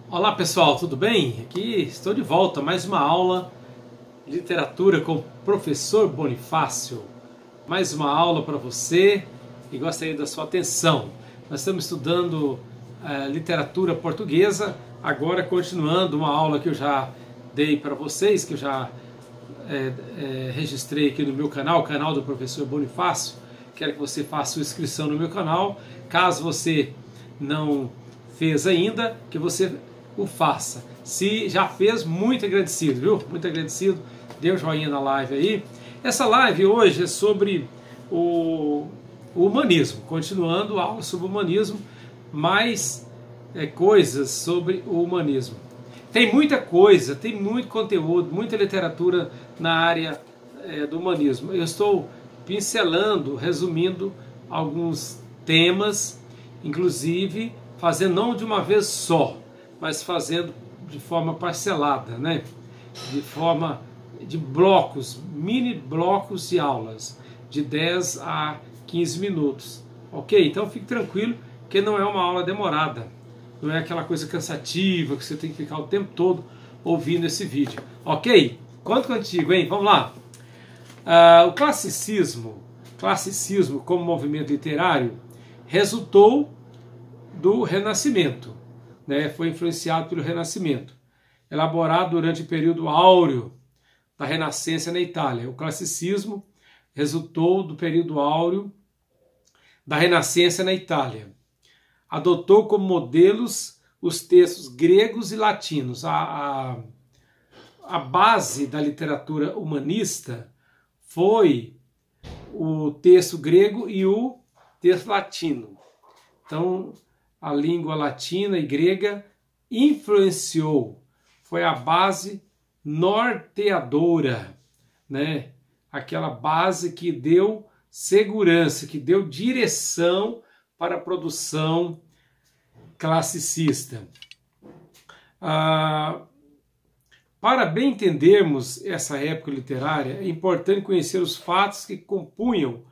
Olá pessoal, tudo bem? Aqui estou de volta, mais uma aula de literatura com o professor Bonifácio. Mais uma aula para você e gostaria da sua atenção. Nós estamos estudando literatura portuguesa, agora continuando uma aula que eu já dei para vocês, que eu já registrei aqui no meu canal, o canal do professor Bonifácio. Quero que você faça sua inscrição no meu canal. Caso você não fez ainda, que você o faça. Se já fez, muito agradecido, viu? Muito agradecido. Dê um joinha na live aí. Essa live hoje é sobre o humanismo. Continuando a aula sobre o humanismo, mais coisas sobre o humanismo. Tem muita coisa, tem muito conteúdo, muita literatura na área do humanismo. Eu estou pincelando, resumindo alguns temas, inclusive fazendo não de uma vez só, mas fazendo de forma parcelada, né? De forma de blocos, mini blocos de aulas, de 10 a 15 minutos, ok? Então fique tranquilo que não é uma aula demorada, não é aquela coisa cansativa que você tem que ficar o tempo todo ouvindo esse vídeo, ok? Conto contigo, hein? Vamos lá! O classicismo como movimento literário resultou do Renascimento, né? Foi influenciado pelo Renascimento, elaborado durante o período áureo da Renascença na Itália. O classicismo resultou do período áureo da Renascença na Itália. Adotou como modelos os textos gregos e latinos. A base da literatura humanista foi o texto grego e o texto latino. Então, a língua latina e grega influenciou, foi a base norteadora, né? Aquela base que deu segurança, que deu direção para a produção classicista. Para bem entendermos essa época literária, é importante conhecer os fatos que compunham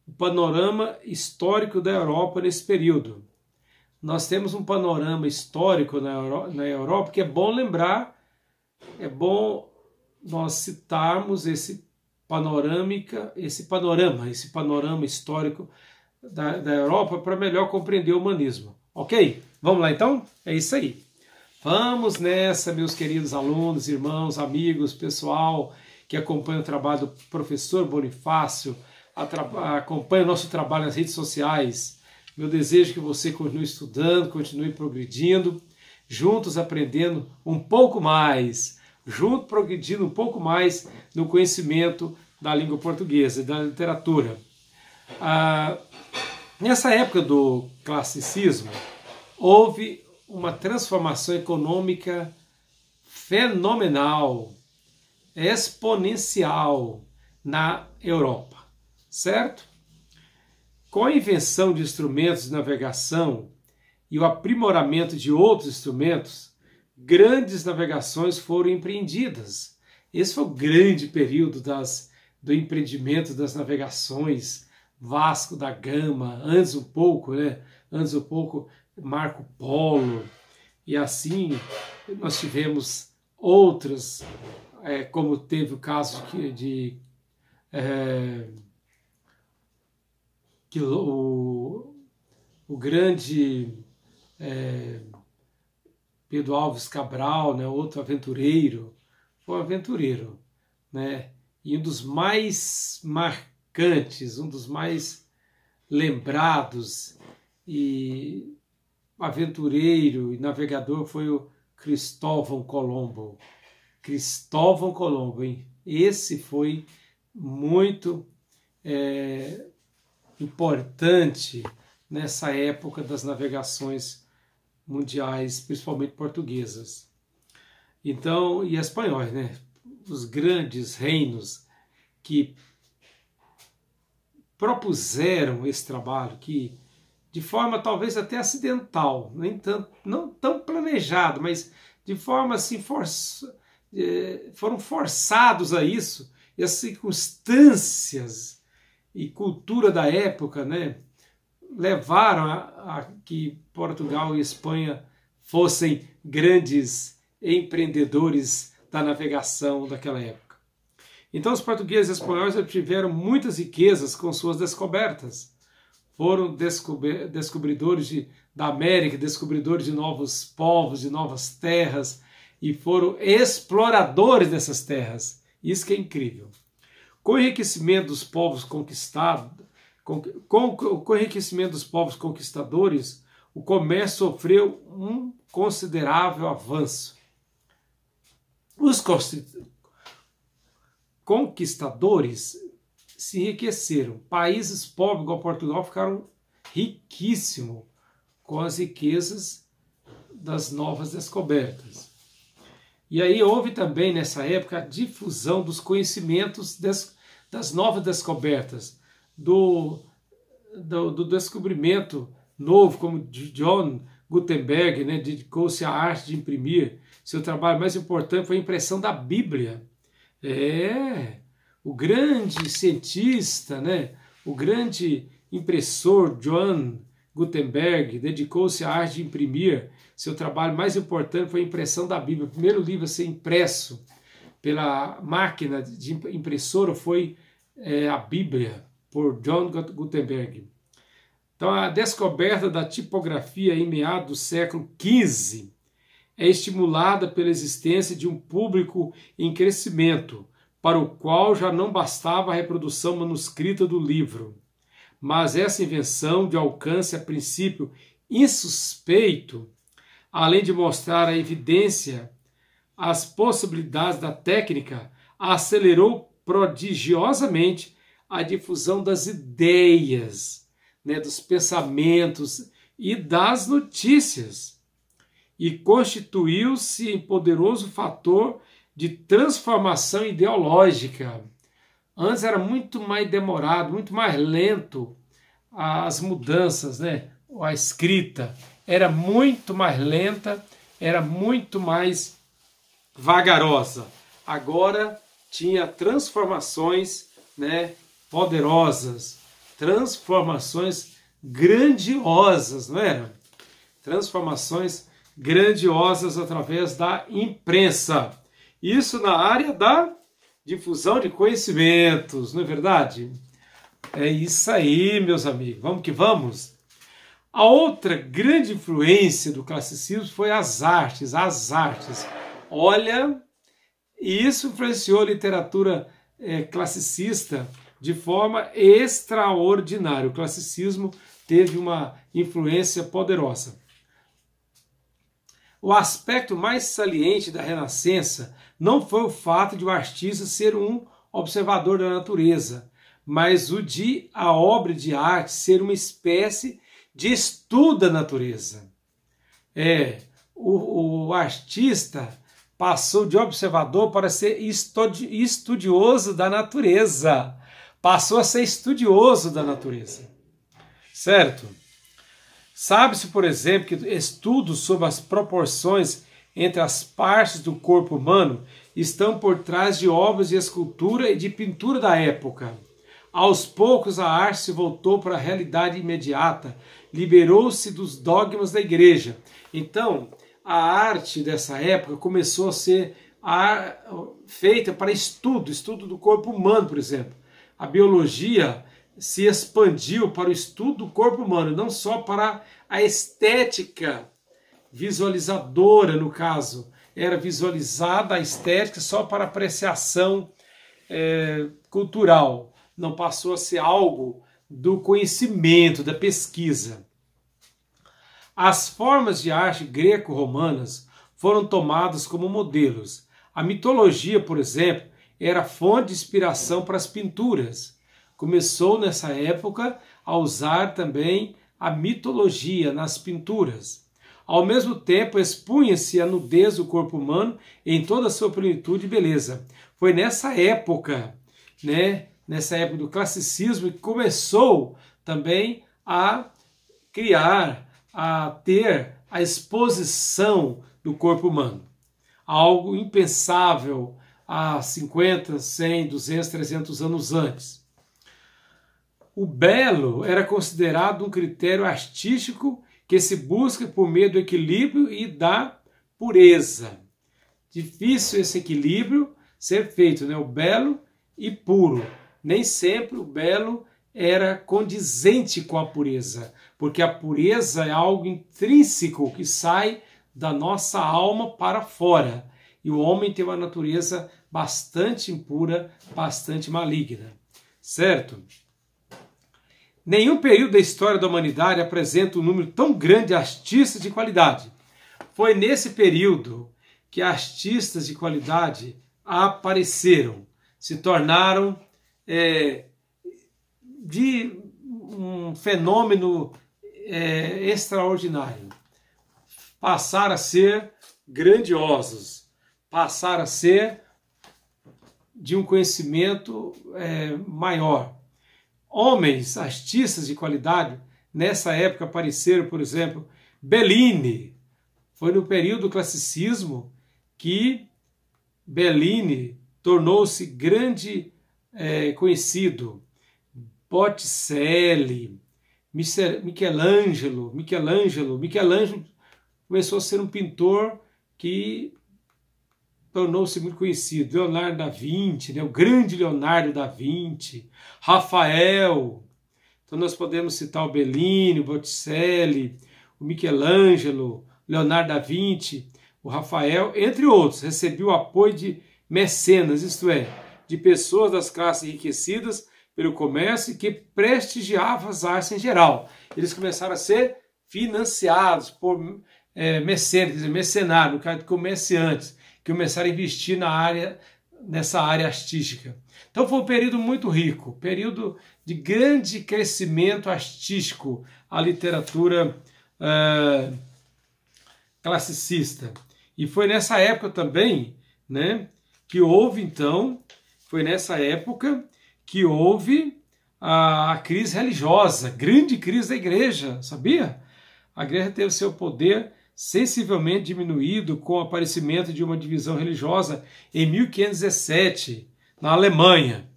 o panorama histórico da Europa nesse período. Nós temos um panorama histórico na Europa que é bom lembrar, é bom nós citarmos esse panorama histórico da Europa para melhor compreender o humanismo. Ok? Vamos lá então? É isso aí. Vamos nessa, meus queridos alunos, irmãos, amigos, pessoal que acompanha o trabalho do professor Bonifácio, acompanha o nosso trabalho nas redes sociais. Meu desejo é que você continue estudando, continue progredindo, juntos aprendendo um pouco mais, juntos progredindo um pouco mais no conhecimento da língua portuguesa e da literatura. Nessa época do classicismo, houve uma transformação econômica fenomenal, exponencial na Europa, certo? Com a invenção de instrumentos de navegação e o aprimoramento de outros instrumentos, grandes navegações foram empreendidas. Esse foi o grande período do empreendimento das navegações, Vasco da Gama, antes um pouco Marco Polo, e assim nós tivemos outras, como teve o caso o grande Pedro Álvares Cabral, né, outro aventureiro, foi um aventureiro, né, e um dos mais marcantes, um dos mais lembrados e aventureiro e navegador foi o Cristóvão Colombo. Cristóvão Colombo, hein? Esse foi muito importante nessa época das navegações mundiais, principalmente portuguesas. Então, e espanhóis, né? Os grandes reinos que propuseram esse trabalho, que de forma talvez até acidental, não tão planejado, mas de forma assim foram forçados a isso, e as circunstâncias e cultura da época, né, levaram a que Portugal e Espanha fossem grandes empreendedores da navegação daquela época. Então os portugueses e espanhóis obtiveram muitas riquezas com suas descobertas. Foram descobridores da América, descobridores de novos povos, de novas terras, e foram exploradores dessas terras. Isso que é incrível. Com o enriquecimento dos povos conquistados, com o enriquecimento dos povos conquistadores, o comércio sofreu um considerável avanço. Os conquistadores se enriqueceram. Países pobres, igual Portugal, ficaram riquíssimos com as riquezas das novas descobertas. E aí houve também, nessa época, a difusão dos conhecimentos das novas descobertas, do descobrimento novo, como John Gutenberg, né, dedicou-se à arte de imprimir. Seu trabalho mais importante foi a impressão da Bíblia. O grande cientista, né, o grande impressor John Gutenberg dedicou-se à arte de imprimir. Seu trabalho mais importante foi a impressão da Bíblia. O primeiro livro a ser impresso pela máquina de impressora foi a Bíblia, por John Gutenberg. Então, a descoberta da tipografia em meados do século XV é estimulada pela existência de um público em crescimento, para o qual já não bastava a reprodução manuscrita do livro. Mas essa invenção, de alcance a princípio insuspeito, além de mostrar a evidência, as possibilidades da técnica, acelerou prodigiosamente a difusão das ideias, né, dos pensamentos e das notícias, e constituiu-se em poderoso fator de transformação ideológica. Antes era muito mais demorado, muito mais lento as mudanças, né? A escrita era muito mais lenta, era muito mais vagarosa. Agora tinha transformações, né, poderosas, transformações grandiosas, não era? Transformações grandiosas através da imprensa. Isso na área da difusão de conhecimentos, não é verdade? É isso aí, meus amigos. Vamos que vamos. A outra grande influência do classicismo foi as artes. Olha, isso influenciou a literatura classicista de forma extraordinária. O classicismo teve uma influência poderosa. O aspecto mais saliente da Renascença não foi o fato de o artista ser um observador da natureza, mas o de a obra de arte ser uma espécie de estudo da natureza. O artista passou de observador para ser estudioso da natureza. Passou a ser estudioso da natureza. Certo? Sabe-se, por exemplo, que estudos sobre as proporções entre as partes do corpo humano estão por trás de obras de escultura e de pintura da época. Aos poucos, a arte se voltou para a realidade imediata, liberou-se dos dogmas da igreja. Então, a arte dessa época começou a ser feita para estudo do corpo humano, por exemplo. A biologia se expandiu para o estudo do corpo humano, não só para a estética visualizadora, no caso. Era visualizada a estética só para apreciação cultural. Não passou a ser algo do conhecimento, da pesquisa. As formas de arte greco-romanas foram tomadas como modelos. A mitologia, por exemplo, era fonte de inspiração para as pinturas. Começou nessa época a usar também a mitologia nas pinturas. Ao mesmo tempo, expunha-se a nudez do corpo humano em toda a sua plenitude e beleza. Foi nessa época, nessa época do classicismo, que começou também a criar, a ter a exposição do corpo humano. Algo impensável há 50, 100, 200, 300 anos antes. O belo era considerado um critério artístico que se busca por meio do equilíbrio e da pureza. Difícil esse equilíbrio ser feito, né? O belo e puro. Nem sempre o belo era condizente com a pureza, porque a pureza é algo intrínseco que sai da nossa alma para fora. E o homem tem uma natureza bastante impura, bastante maligna. Certo? Nenhum período da história da humanidade apresenta um número tão grande de artistas de qualidade. Foi nesse período que artistas de qualidade apareceram, se tornaram de um fenômeno extraordinário. Passaram a ser grandiosos, passaram a ser de um conhecimento maior. Homens, artistas de qualidade, nessa época apareceram, por exemplo, Bellini. Foi no período do classicismo que Bellini tornou-se grande conhecido. Botticelli, Michelangelo começou a ser um pintor que tornou-se muito conhecido. Leonardo da Vinci, né? O grande Leonardo da Vinci, Rafael. Então nós podemos citar o Bellini, o Botticelli, o Michelangelo, Leonardo da Vinci, o Rafael, entre outros. Recebeu o apoio de mecenas, isto é, de pessoas das classes enriquecidas pelo comércio que prestigiavam as artes em geral. Eles começaram a ser financiados por mecenas, quer dizer, mecenários, no caso de comerciantes, que começaram a investir nessa área artística. Então foi um período muito rico, período de grande crescimento artístico, a literatura classicista. E foi nessa época também, né, que houve então, a crise religiosa, grande crise da igreja, sabia? A igreja teve seu poder sensivelmente diminuído com o aparecimento de uma divisão religiosa em 1517, na Alemanha.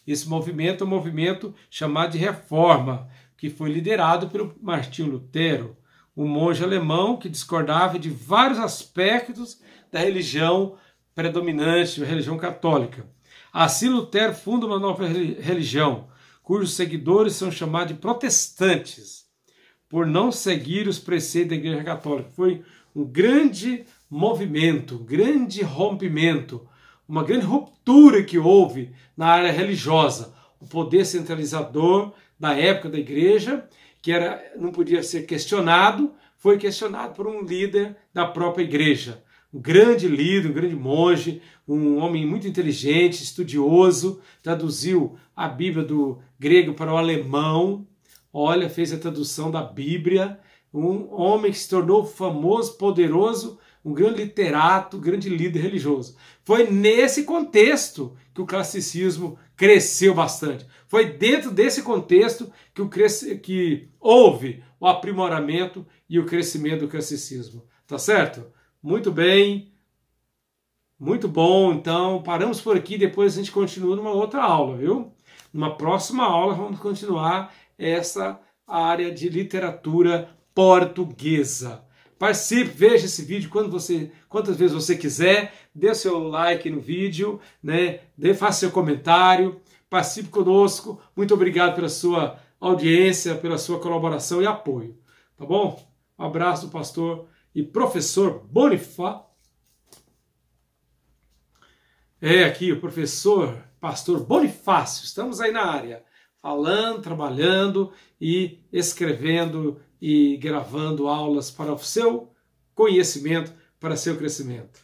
Esse movimento é um movimento chamado de Reforma, que foi liderado pelo Martinho Lutero, um monge alemão que discordava de vários aspectos da religião predominante, a religião católica. Assim, Lutero funda uma nova religião, cujos seguidores são chamados de protestantes, por não seguir os preceitos da Igreja Católica. Foi um grande movimento, um grande rompimento, uma grande ruptura que houve na área religiosa. O poder centralizador da época da Igreja, que não podia ser questionado, foi questionado por um líder da própria Igreja. Um grande líder, um grande monge, um homem muito inteligente, estudioso, traduziu a Bíblia do grego para o alemão. Olha, fez a tradução da Bíblia, um homem que se tornou famoso, poderoso, um grande literato, um grande líder religioso. Foi nesse contexto que o classicismo cresceu bastante. Foi dentro desse contexto que houve o aprimoramento e o crescimento do classicismo. Tá certo? Muito bem, muito bom. Então, paramos por aqui, depois a gente continua numa outra aula, viu? Numa próxima aula vamos continuar essa área de literatura portuguesa. Participe, veja esse vídeo quantas vezes você quiser, dê seu like no vídeo, né? Faça seu comentário, participe conosco. Muito obrigado pela sua audiência, pela sua colaboração e apoio. Tá bom? Um abraço do pastor e professor Bonifácio. Aqui o professor, pastor Bonifácio. Estamos aí na área, falando, trabalhando e escrevendo e gravando aulas para o seu conhecimento, para seu crescimento.